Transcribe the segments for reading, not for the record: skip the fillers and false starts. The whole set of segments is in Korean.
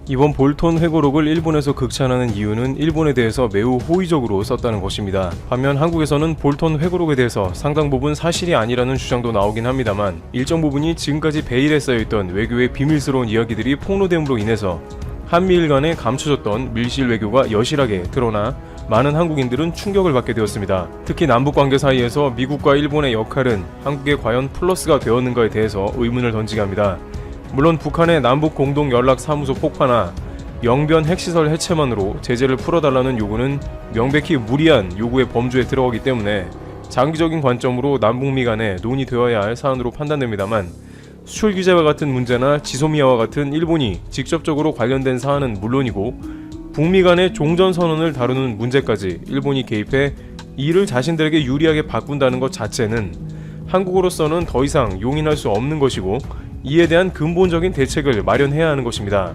이번 볼턴 회고록을 일본에서 극찬하는 이유는 일본에 대해서 매우 호의적으로 썼다는 것입니다. 반면 한국에서는 볼턴 회고록에 대해서 상당 부분 사실이 아니라는 주장도 나오긴 합니다만 일정 부분이 지금까지 베일에 쌓여있던 외교의 비밀스러운 이야기들이 폭로됨으로 인해서 한미일 간에 감춰졌던 밀실 외교가 여실하게 드러나 많은 한국인들은 충격을 받게 되었습니다. 특히 남북관계 사이에서 미국과 일본의 역할은 한국에 과연 플러스가 되었는가에 대해서 의문을 던지게 합니다. 물론 북한의 남북 공동 연락 사무소 폭파나 영변 핵시설 해체만으로 제재를 풀어달라는 요구는 명백히 무리한 요구의 범주에 들어가기 때문에 장기적인 관점으로 남북미 간에 논의되어야 할 사안으로 판단됩니다만 수출 규제와 같은 문제나 지소미아와 같은 일본이 직접적으로 관련된 사안은 물론이고 북미 간의 종전선언을 다루는 문제까지 일본이 개입해 이를 자신들에게 유리하게 바꾼다는 것 자체는 한국으로서는 더 이상 용인할 수 없는 것이고 이에 대한 근본적인 대책을 마련해야 하는 것입니다.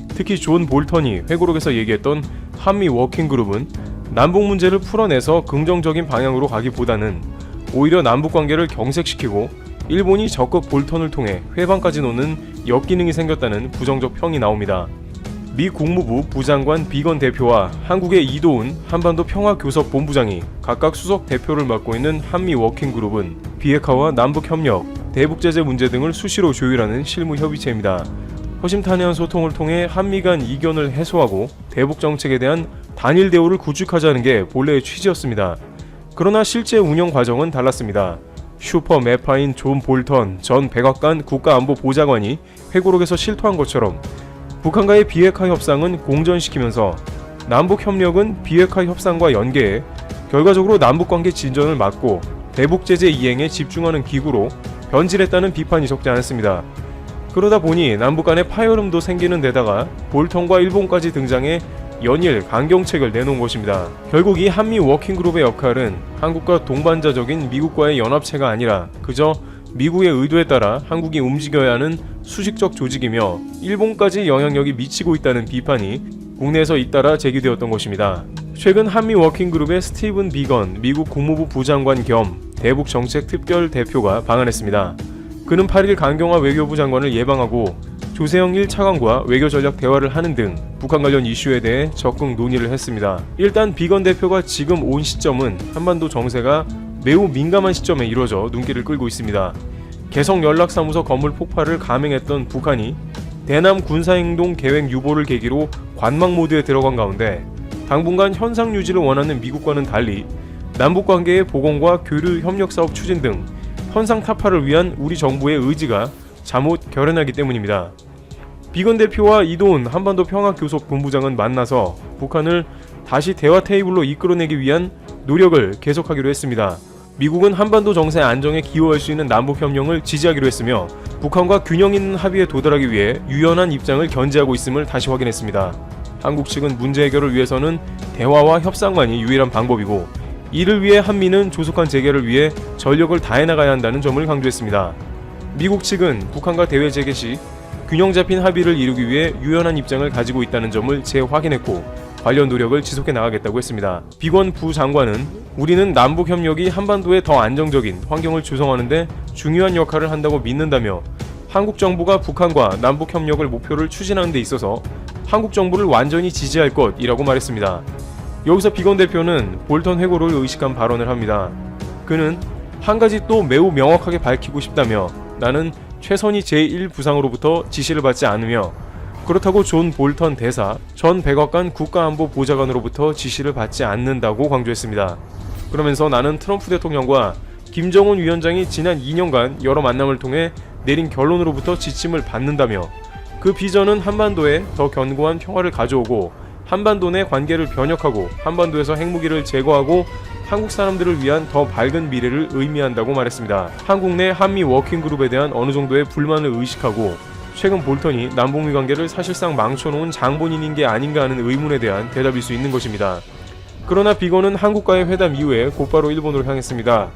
특히 존 볼턴이 회고록에서 얘기했던 한미 워킹그룹은 남북 문제를 풀어내서 긍정적인 방향으로 가기보다는 오히려 남북관계를 경색시키고 일본이 적극 볼턴을 통해 회방까지 놓는 역기능이 생겼다는 부정적 평이 나옵니다. 미 국무부 부장관 비건 대표와 한국의 이도훈 한반도 평화교섭 본부장이 각각 수석 대표를 맡고 있는 한미 워킹그룹은 비핵화와 남북협력, 대북제재 문제 등을 수시로 조율하는 실무협의체입니다. 허심탄회한 소통을 통해 한미 간 이견을 해소하고 대북정책에 대한 단일 대우를 구축하자는 게 본래의 취지였습니다. 그러나 실제 운영 과정은 달랐습니다. 슈퍼 매파인 존 볼턴 전 백악관 국가안보보좌관이 회고록에서 실토한 것처럼 북한과의 비핵화 협상은 공전시키면서 남북협력은 비핵화 협상과 연계해 결과적으로 남북관계 진전을 막고 대북제재 이행에 집중하는 기구로 변질했다는 비판이 적지 않았습니다. 그러다 보니 남북 간의 파열음도 생기는 데다가 볼턴과 일본까지 등장해 연일 강경책을 내놓은 것입니다. 결국 이 한미 워킹그룹의 역할은 한국과 동반자적인 미국과의 연합체가 아니라 그저 미국의 의도에 따라 한국이 움직여야 하는 수식적 조직이며 일본까지 영향력이 미치고 있다는 비판이 국내에서 잇따라 제기되었던 것입니다. 최근 한미 워킹그룹의 스티븐 비건 미국 국무부 부장관 겸 대북정책특별 대표가 방한했습니다. 그는 8일 강경화 외교부 장관을 예방하고 조세영 1차관과 외교전략 대화를 하는 등 북한 관련 이슈에 대해 적극 논의를 했습니다. 일단 비건 대표가 지금 온 시점은 한반도 정세가 매우 민감한 시점에 이루어져 눈길을 끌고 있습니다. 개성연락사무소 건물 폭파를 감행했던 북한이 대남 군사행동 계획 유보를 계기로 관망 모드에 들어간 가운데 당분간 현상 유지를 원하는 미국과는 달리 남북관계의 보건과 교류 협력사업 추진 등 현상 타파를 위한 우리 정부의 의지가 잠옷 결연하기 때문입니다. 비건 대표와 이도훈 한반도 평화교섭 본부장은 만나서 북한을 다시 대화 테이블로 이끌어내기 위한 노력을 계속하기로 했습니다. 미국은 한반도 정세 안정에 기여할 수 있는 남북협력을 지지하기로 했으며 북한과 균형 있는 합의에 도달하기 위해 유연한 입장을 견지하고 있음을 다시 확인했습니다. 한국 측은 문제 해결을 위해서는 대화와 협상만이 유일한 방법이고 이를 위해 한미는 조속한 재개를 위해 전력을 다해나가야 한다는 점을 강조했습니다. 미국 측은 북한과 대외 재개 시 균형 잡힌 합의를 이루기 위해 유연한 입장을 가지고 있다는 점을 재확인했고 관련 노력을 지속해 나가겠다고 했습니다. 비건 부장관은 우리는 남북협력이 한반도에 더 안정적인 환경을 조성하는 데 중요한 역할을 한다고 믿는다며 한국 정부가 북한과 남북협력을 목표를 추진하는 데 있어서 한국 정부를 완전히 지지할 것이라고 말했습니다. 여기서 비건 대표는 볼턴 회고를 의식한 발언을 합니다. 그는 한 가지 또 매우 명확하게 밝히고 싶다며 나는 최선희 제1부상으로부터 지시를 받지 않으며 그렇다고 존 볼턴 대사, 전 백악관 국가안보보좌관으로부터 지시를 받지 않는다고 강조했습니다. 그러면서 나는 트럼프 대통령과 김정은 위원장이 지난 2년간 여러 만남을 통해 내린 결론으로부터 지침을 받는다며 그 비전은 한반도에 더 견고한 평화를 가져오고 한반도 내 관계를 변혁하고 한반도에서 핵무기를 제거하고 한국 사람들을 위한 더 밝은 미래를 의미한다고 말했습니다. 한국 내 한미 워킹그룹에 대한 어느 정도의 불만을 의식하고 최근 볼턴이 남북미 관계를 사실상 망쳐놓은 장본인인 게 아닌가 하는 의문에 대한 대답일 수 있는 것입니다. 그러나 비건은 한국과의 회담 이후에 곧바로 일본으로 향했습니다.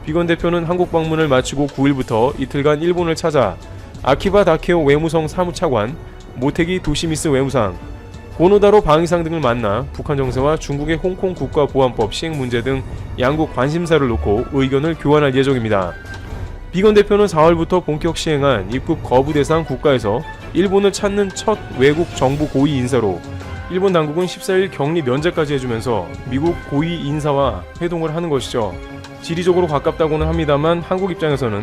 비건 대표는 한국 방문을 마치고 9일부터 이틀간 일본을 찾아 아키바 다케오 외무성 사무차관, 모테기 도시미스 외무상, 고노다로 방위상 등을 만나 북한 정세와 중국의 홍콩 국가보안법 시행 문제 등 양국 관심사를 놓고 의견을 교환할 예정입니다. 비건 대표는 4월부터 본격 시행한 입국 거부 대상 국가에서 일본을 찾는 첫 외국 정부 고위 인사로 일본 당국은 14일 격리 면제까지 해주면서 미국 고위 인사와 회동을 하는 것이죠. 지리적으로 가깝다고는 합니다만 한국 입장에서는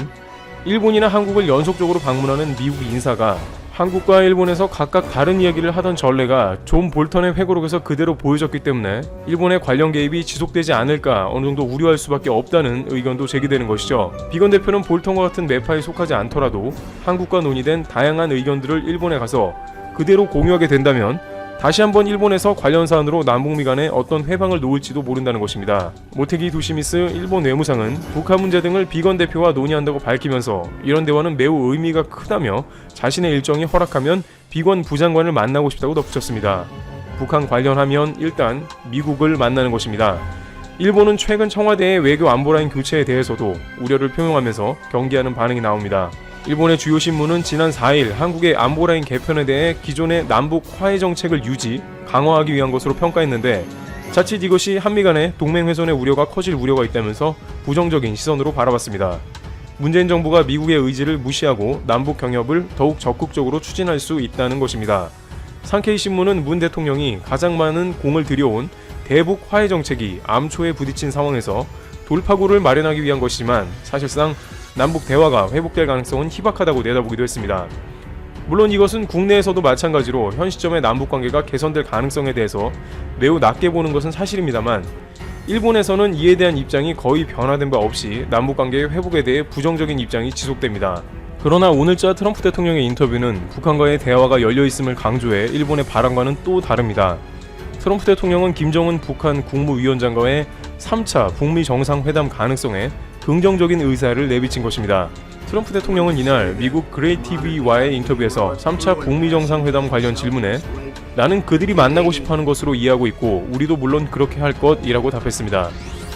일본이나 한국을 연속적으로 방문하는 미국 인사가 한국과 일본에서 각각 다른 이야기를 하던 전례가 존 볼턴의 회고록에서 그대로 보여졌기 때문에 일본의 관련 개입이 지속되지 않을까 어느 정도 우려할 수밖에 없다는 의견도 제기되는 것이죠. 비건 대표는 볼턴과 같은 매파에 속하지 않더라도 한국과 논의된 다양한 의견들을 일본에 가서 그대로 공유하게 된다면 다시 한번 일본에서 관련 사안으로 남북미 간에 어떤 회방을 놓을지도 모른다는 것입니다. 모테기 도시미스 일본 외무상은 북한 문제 등을 비건 대표와 논의한다고 밝히면서 이런 대화는 매우 의미가 크다며 자신의 일정이 허락하면 비건 부장관을 만나고 싶다고 덧붙였습니다. 북한 관련하면 일단 미국을 만나는 것입니다. 일본은 최근 청와대의 외교 안보라인 교체에 대해서도 우려를 표명하면서 경계하는 반응이 나옵니다. 일본의 주요 신문은 지난 4일 한국의 안보라인 개편에 대해 기존의 남북 화해 정책을 유지, 강화하기 위한 것으로 평가했는데 자칫 이것이 한미 간의 동맹 훼손의 우려가 커질 우려가 있다면서 부정적인 시선으로 바라봤습니다. 문재인 정부가 미국의 의지를 무시하고 남북 경협을 더욱 적극적으로 추진할 수 있다는 것입니다. 상케이 신문은 문 대통령이 가장 많은 공을 들여온 대북 화해 정책이 암초에 부딪힌 상황에서 돌파구를 마련하기 위한 것이지만 사실상 남북 대화가 회복될 가능성은 희박하다고 내다보기도 했습니다. 물론 이것은 국내에서도 마찬가지로 현 시점의 남북 관계가 개선될 가능성에 대해서 매우 낮게 보는 것은 사실입니다만 일본에서는 이에 대한 입장이 거의 변화된 바 없이 남북 관계의 회복에 대해 부정적인 입장이 지속됩니다. 그러나 오늘자 트럼프 대통령의 인터뷰는 북한과의 대화가 열려있음을 강조해 일본의 바람과는 또 다릅니다. 트럼프 대통령은 김정은 북한 국무위원장과의 3차 북미 정상회담 가능성에 긍정적인 의사를 내비친 것입니다. 트럼프 대통령은 이날 미국 그레이 TV와의 인터뷰에서 3차 북미 정상회담 관련 질문에 나는 그들이 만나고 싶어하는 것으로 이해하고 있고 우리도 물론 그렇게 할 것이라고 답했습니다.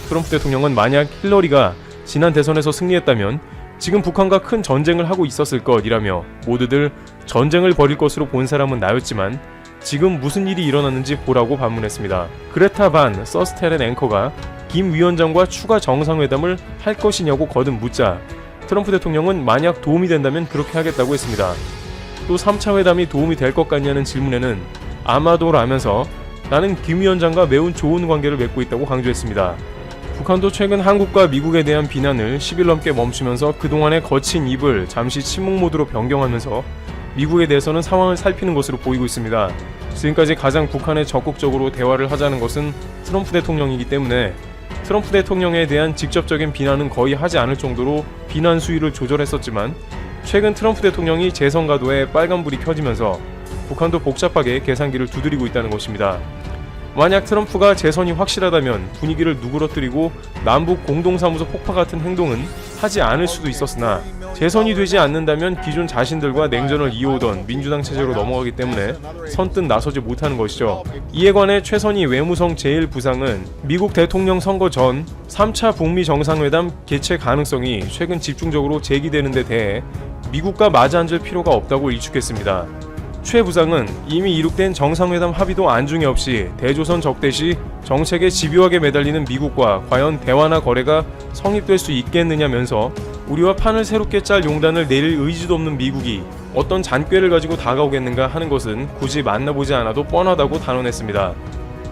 트럼프 대통령은 만약 힐러리가 지난 대선에서 승리했다면 지금 북한과 큰 전쟁을 하고 있었을 것이라며 모두들 전쟁을 벌일 것으로 본 사람은 나였지만 지금 무슨 일이 일어났는지 보라고 반문했습니다. 그레타 반 서스텔렌 앵커가 김 위원장과 추가 정상회담을 할 것이냐고 거듭 묻자 트럼프 대통령은 만약 도움이 된다면 그렇게 하겠다고 했습니다. 또 3차 회담이 도움이 될 것 같냐는 질문에는 아마도라면서 나는 김 위원장과 매우 좋은 관계를 맺고 있다고 강조했습니다. 북한도 최근 한국과 미국에 대한 비난을 10일 넘게 멈추면서 그동안의 거친 입을 잠시 침묵 모드로 변경하면서 미국에 대해서는 상황을 살피는 것으로 보이고 있습니다. 지금까지 가장 북한에 적극적으로 대화를 하자는 것은 트럼프 대통령이기 때문에 트럼프 대통령에 대한 직접적인 비난은 거의 하지 않을 정도로 비난 수위를 조절했었지만 최근 트럼프 대통령이 재선 가도에 빨간불이 켜지면서 북한도 복잡하게 계산기를 두드리고 있다는 것입니다. 만약 트럼프가 재선이 확실하다면 분위기를 누그러뜨리고 남북 공동사무소 폭파 같은 행동은 하지 않을 수도 있었으나 재선이 되지 않는다면 기존 자신들과 냉전을 이어오던 민주당 체제로 넘어가기 때문에 선뜻 나서지 못하는 것이죠. 이에 관해 최선희 외무성 제1부상은 미국 대통령 선거 전 3차 북미 정상회담 개최 가능성이 최근 집중적으로 제기되는 데 대해 미국과 마주 앉을 필요가 없다고 일축했습니다. 최 부상은 이미 이룩된 정상회담 합의도 안중에 없이 대조선 적대 시 정책에 집요하게 매달리는 미국과 과연 대화나 거래가 성립될 수 있겠느냐면서 우리와 판을 새롭게 짤 용단을 내릴 의지도 없는 미국이 어떤 잔꾀를 가지고 다가오겠는가 하는 것은 굳이 만나보지 않아도 뻔하다고 단언했습니다.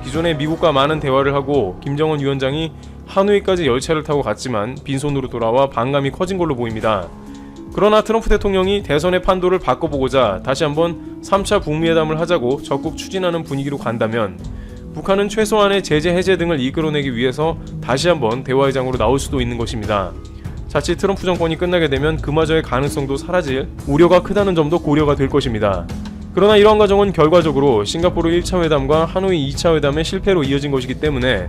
기존에 미국과 많은 대화를 하고 김정은 위원장이 하노이까지 열차를 타고 갔지만 빈손으로 돌아와 반감이 커진 걸로 보입니다. 그러나 트럼프 대통령이 대선의 판도를 바꿔보고자 다시 한번 3차 북미회담을 하자고 적극 추진하는 분위기로 간다면 북한은 최소한의 제재 해제 등을 이끌어내기 위해서 다시 한번 대화의 장으로 나올 수도 있는 것입니다. 자칫 트럼프 정권이 끝나게 되면 그마저의 가능성도 사라질 우려가 크다는 점도 고려가 될 것입니다. 그러나 이러한 과정은 결과적으로 싱가포르 1차 회담과 하노이 2차 회담의 실패로 이어진 것이기 때문에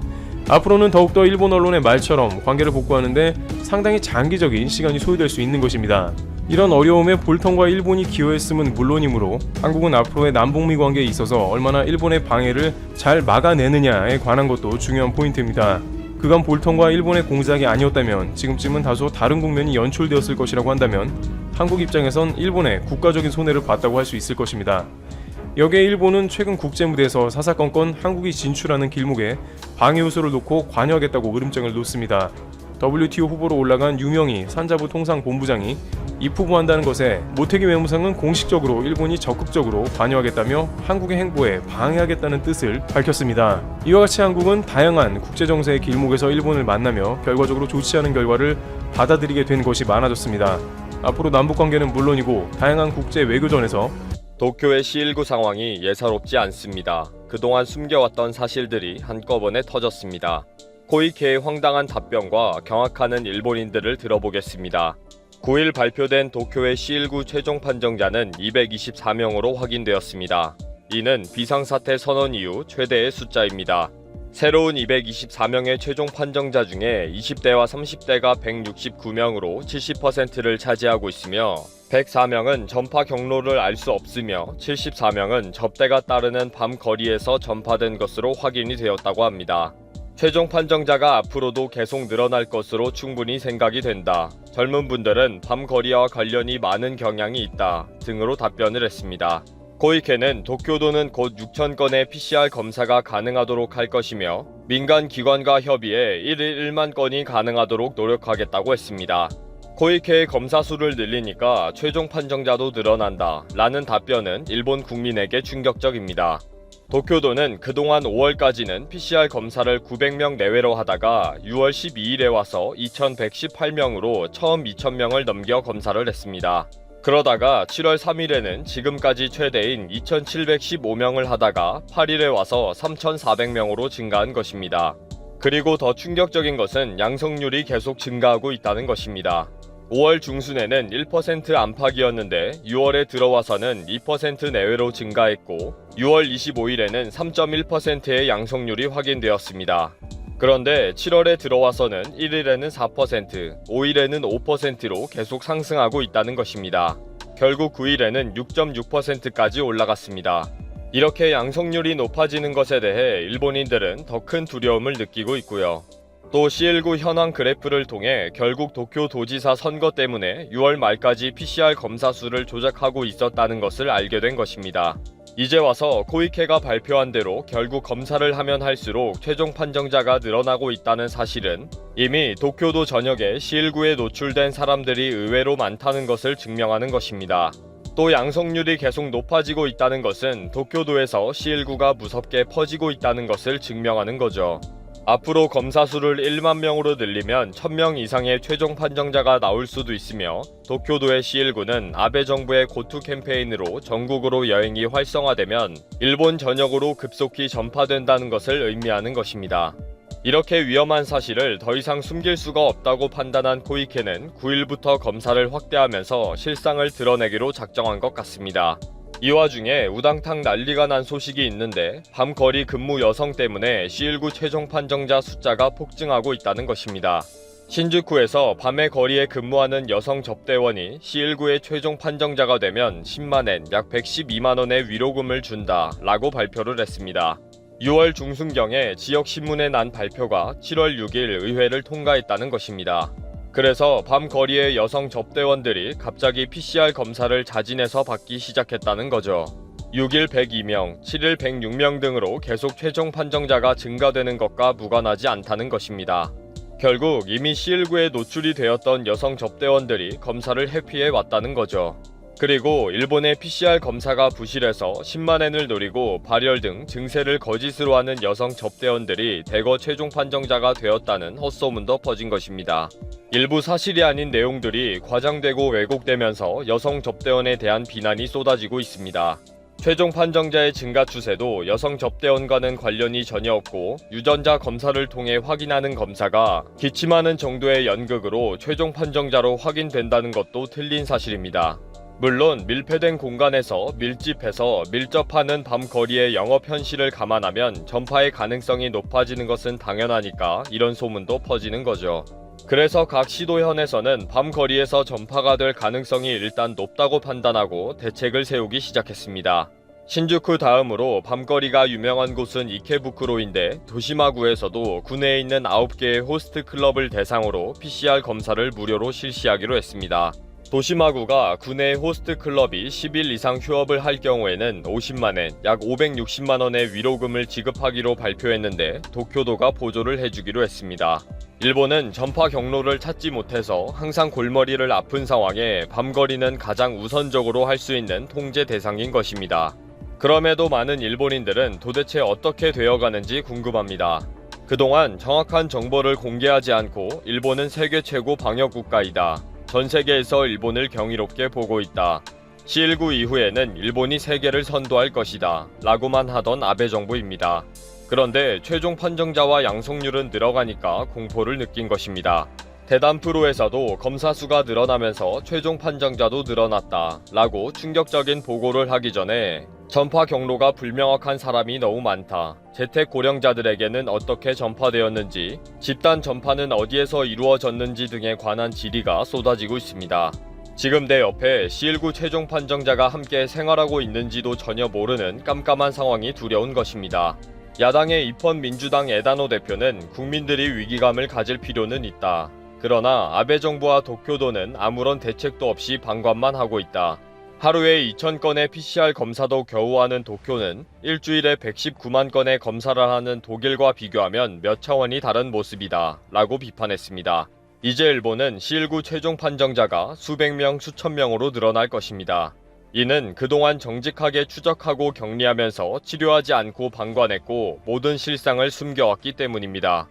앞으로는 더욱더 일본 언론의 말처럼 관계를 복구하는데 상당히 장기적인 시간이 소요될 수 있는 것입니다. 이런 어려움에 볼턴과 일본이 기여했음은 물론이므로 한국은 앞으로의 남북미 관계에 있어서 얼마나 일본의 방해를 잘 막아내느냐에 관한 것도 중요한 포인트입니다. 그간 볼턴과 일본의 공작이 아니었다면 지금쯤은 다소 다른 국면이 연출되었을 것이라고 한다면 한국 입장에선 일본의 국가적인 손해를 봤다고 할 수 있을 것입니다. 여기에 일본은 최근 국제무대에서 사사건건 한국이 진출하는 길목에 방해 요소를 놓고 관여하겠다고 으름장을 놓습니다. WTO 후보로 올라간 유명희 산자부 통상본부장이 입후보한다는 것에 모태기 외무상은 공식적으로 일본이 적극적으로 관여하겠다며 한국의 행보에 방해하겠다는 뜻을 밝혔습니다. 이와 같이 한국은 다양한 국제정세의 길목에서 일본을 만나며 결과적으로 좋지 않은 결과를 받아들이게 된 것이 많아졌습니다. 앞으로 남북관계는 물론이고 다양한 국제 외교전에서 도쿄의 C19 상황이 예사롭지 않습니다. 그동안 숨겨왔던 사실들이 한꺼번에 터졌습니다. 코이케의 황당한 답변과 경악하는 일본인들을 들어보겠습니다. 9일 발표된 도쿄의 C19 최종 판정자는 224명으로 확인되었습니다. 이는 비상사태 선언 이후 최대의 숫자입니다. 새로운 224명의 최종 판정자 중에 20대와 30대가 169명으로 70%를 차지하고 있으며 104명은 전파 경로를 알 수 없으며 74명은 접대가 따르는 밤 거리에서 전파된 것으로 확인이 되었다고 합니다. 최종 판정자가 앞으로도 계속 늘어날 것으로 충분히 생각이 된다. 젊은 분들은 밤 거리와 관련이 많은 경향이 있다 등으로 답변을 했습니다. 코이케는 도쿄도는 곧 6,000건의 PCR 검사가 가능하도록 할 것이며 민간 기관과 협의해 1일 1만 건이 가능하도록 노력하겠다고 했습니다. 코이케의 검사 수를 늘리니까 최종 판정자도 늘어난다 라는 답변은 일본 국민에게 충격적입니다. 도쿄도는 그동안 5월까지는 PCR 검사를 900명 내외로 하다가 6월 12일에 와서 2,118명으로 처음 2,000명을 넘겨 검사를 했습니다. 그러다가 7월 3일에는 지금까지 최대인 2,715명을 하다가 8일에 와서 3,400명으로 증가한 것입니다. 그리고 더 충격적인 것은 양성률이 계속 증가하고 있다는 것입니다. 5월 중순에는 1% 안팎이었는데 6월에 들어와서는 2% 내외로 증가했고 6월 25일에는 3.1%의 양성률이 확인되었습니다. 그런데 7월에 들어와서는 1일에는 4%, 5일에는 5%로 계속 상승하고 있다는 것입니다. 결국 9일에는 6.6%까지 올라갔습니다. 이렇게 양성률이 높아지는 것에 대해 일본인들은 더 큰 두려움을 느끼고 있고요. 또 C19 현황 그래프를 통해 결국 도쿄 도지사 선거 때문에 6월 말까지 PCR 검사 수를 조작하고 있었다는 것을 알게 된 것입니다. 이제 와서 코이케가 발표한 대로 결국 검사를 하면 할수록 최종 판정자가 늘어나고 있다는 사실은 이미 도쿄도 전역에 C19에 노출된 사람들이 의외로 많다는 것을 증명하는 것입니다. 또 양성률이 계속 높아지고 있다는 것은 도쿄도에서 C19가 무섭게 퍼지고 있다는 것을 증명하는 거죠. 앞으로 검사 수를 1만 명으로 늘리면 1,000명 이상의 최종 판정자가 나올 수도 있으며 도쿄도의 C19는 아베 정부의 고투 캠페인으로 전국으로 여행이 활성화되면 일본 전역으로 급속히 전파된다는 것을 의미하는 것입니다. 이렇게 위험한 사실을 더 이상 숨길 수가 없다고 판단한 코이케는 9일부터 검사를 확대하면서 실상을 드러내기로 작정한 것 같습니다. 이 와중에 우당탕 난리가 난 소식이 있는데 밤거리 근무 여성 때문에 C19 최종 판정자 숫자가 폭증하고 있다는 것입니다. 신주쿠에서 밤의 거리에 근무하는 여성 접대원이 C19의 최종 판정자가 되면 10만엔 약 112만원의 위로금을 준다 라고 발표를 했습니다. 6월 중순경에 지역신문에 난 발표가 7월 6일 의회를 통과했다는 것입니다. 그래서 밤 거리의 여성 접대원들이 갑자기 PCR 검사를 자진해서 받기 시작했다는 거죠. 6일 102명, 7일 106명 등으로 계속 최종 판정자가 증가되는 것과 무관하지 않다는 것입니다. 결국 이미 C19에 노출이 되었던 여성 접대원들이 검사를 회피해 왔다는 거죠. 그리고 일본의 PCR 검사가 부실해서 10만엔을 노리고 발열 등 증세를 거짓으로 하는 여성 접대원들이 대거 최종 판정자가 되었다는 헛소문도 퍼진 것입니다. 일부 사실이 아닌 내용들이 과장되고 왜곡되면서 여성 접대원에 대한 비난이 쏟아지고 있습니다. 최종 판정자의 증가 추세도 여성 접대원과는 관련이 전혀 없고 유전자 검사를 통해 확인하는 검사가 기침하는 정도의 연극으로 최종 판정자로 확인된다는 것도 틀린 사실입니다. 물론 밀폐된 공간에서 밀집해서 밀접하는 밤 거리의 영업 현실을 감안하면 전파의 가능성이 높아지는 것은 당연하니까 이런 소문도 퍼지는 거죠. 그래서 각 시도현에서는 밤 거리에서 전파가 될 가능성이 일단 높다고 판단하고 대책을 세우기 시작했습니다. 신주쿠 다음으로 밤거리가 유명한 곳은 이케부쿠로인데 도시마구에서도 구내에 있는 9개의 호스트 클럽을 대상으로 PCR 검사를 무료로 실시하기로 했습니다. 도시마구가 구내 호스트 클럽이 10일 이상 휴업을 할 경우에는 50만엔, 약 560만원의 위로금을 지급하기로 발표했는데 도쿄도가 보조를 해주기로 했습니다. 일본은 전파 경로를 찾지 못해서 항상 골머리를 아픈 상황에 밤거리는 가장 우선적으로 할 수 있는 통제 대상인 것입니다. 그럼에도 많은 일본인들은 도대체 어떻게 되어가는지 궁금합니다. 그동안 정확한 정보를 공개하지 않고 일본은 세계 최고 방역 국가이다. 전 세계에서 일본을 경이롭게 보고 있다. C19 이후에는 일본이 세계를 선도할 것이다. 라고만 하던 아베 정부입니다. 그런데 최종 판정자와 양성률은 늘어가니까 공포를 느낀 것입니다. 대담 프로에서도 검사 수가 늘어나면서 최종 판정자도 늘어났다. 라고 충격적인 보고를 하기 전에 전파 경로가 불명확한 사람이 너무 많다. 재택 고령자들에게는 어떻게 전파되었는지, 집단 전파는 어디에서 이루어졌는지 등에 관한 질의가 쏟아지고 있습니다. 지금 내 옆에 C19 최종 판정자가 함께 생활하고 있는지도 전혀 모르는 깜깜한 상황이 두려운 것입니다. 야당의 입헌 민주당 에다노 대표는 국민들이 위기감을 가질 필요는 있다. 그러나 아베 정부와 도쿄도는 아무런 대책도 없이 방관만 하고 있다. 하루에 2,000건의 PCR 검사도 겨우 하는 도쿄는 일주일에 119만 건의 검사를 하는 독일과 비교하면 몇 차원이 다른 모습이다. 라고 비판했습니다. 이제 일본은 C19 최종 판정자가 수백 명, 수천 명으로 늘어날 것입니다. 이는 그동안 정직하게 추적하고 격리하면서 치료하지 않고 방관했고 모든 실상을 숨겨왔기 때문입니다.